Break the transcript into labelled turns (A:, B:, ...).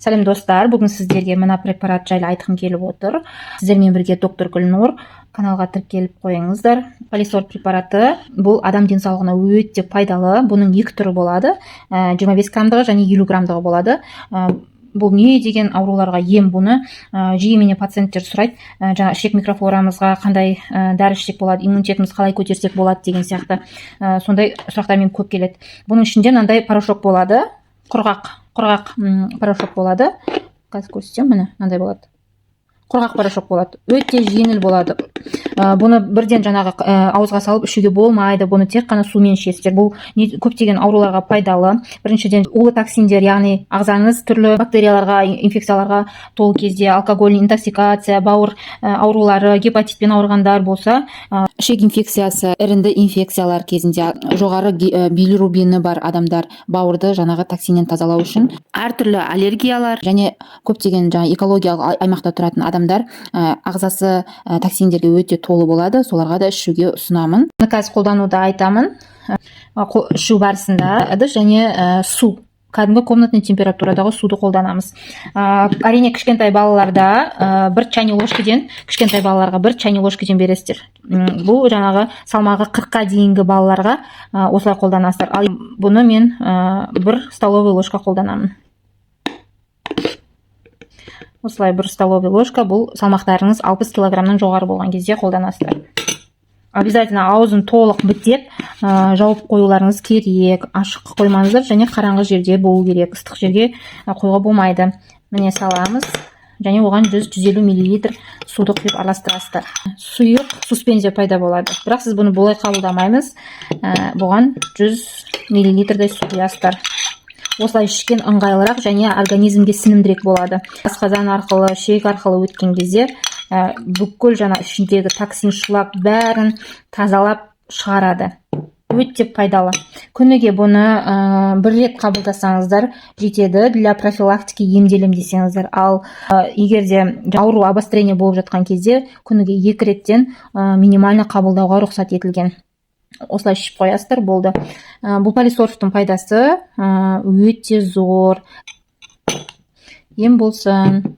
A: Сәлем достар, бүгін сіздерге мына препарат жайлы айтқым келіп отыр. Сіздермен бірге доктор Гүлнұр. Каналға тіркеліп қойыңыздар. Полисорт препараты бұл адам денсаулығына өте пайдалы. Бұның екі түрі болады. 25 граммдығы және 50 граммдығы болады. Бұл не деген ауруларға ем бұны жиі менен пациенттер сұрайды. Жаңа ішек микрофлорамызға қандай дәрі ішсек болады, иммунитетіміз қалай көтерсек болады деген сияқты сондай сұрақтармен көп келеді. Бұның ішінде мынандай порошок болады, құрғақ порошок болады. Қазір көрсетемін, міне мынандай болады. Құрғақ порошок болады. Өте жеңіл болады. Бұны бірден жаңағы ауызға салып ішуге болмайды. Бұны тек қана сумен ішесіздер. Бұл көптеген ауруларға пайдалы. Біріншіден улы токсиндер, яғни ағзаңыз түрлі бактерияларға, инфекцияларға толы кезде, алкоголь интоксикация, бауыр аурулары, гепатитпен ауырғандар болса, ішек инфекциясы, іріңді инфекциялар кезінде жоғары билирубині бар адамдар бауырды жаңағы токсиннен тазалау үшін, әртүрлі аллергиялар және көптеген экологиялық аймақта тұратын адамдар ағзасы токсиндерге өте толы болады, соларға да ішуге ұсынамын. Қазір қолдануды айтамын. Ішу барысында ыдыс және су, кәдімгі комнатный температурадағы суды қолданамыз. Әрине кішкентай балаларда бір чайный ложкадан, кішкентай балаларға бір чайный ложкадан бересіздер. Бұл жаңағы салмағы 40-қа дейінгі балаларға осылай қолданасыздар. Ал бұны мен бір столовый ложка қолданамын. Осылай бір столовый ложка, бұл салмақтарыңыз 60 килограммнан жоғары болған кезде қолданасыздар. Обязательно аузын толық бітеп жауып қоюларыңыз керек. Ашық қоймаңыздар және қараңғы жерде болу керек. Ыстық жерге қойға болмайды. Міне саламыз және оған 100-150 мл суды құйып араластырасыздар. Сұйық суспензия пайда болады. Бірақ сіз бұны бұлай қабылдамаймыз. Бұған 100 мл су құясыздар. Осылай ішкен ыңғайлырақ және организмге сіңімдірек болады. Асқазан арқылы, ішек арқылы өткен кезде бүкіл жаңа ішіндегі токсин шлак бәрін тазалап шығарады. Өте пайдалы. Күніге бұны бір рет қабылдасаңыздар жетеді. Для профилактики емделем десеңіздер. Ал егерде ауру обострение болып жатқан кезде күніге 2 реттен минимально қабылдауға рұқсат етілген. Осылай ішіп қоясыздар, болды. Бұл полисорфтың пайдасы өте зор. Ем болсын.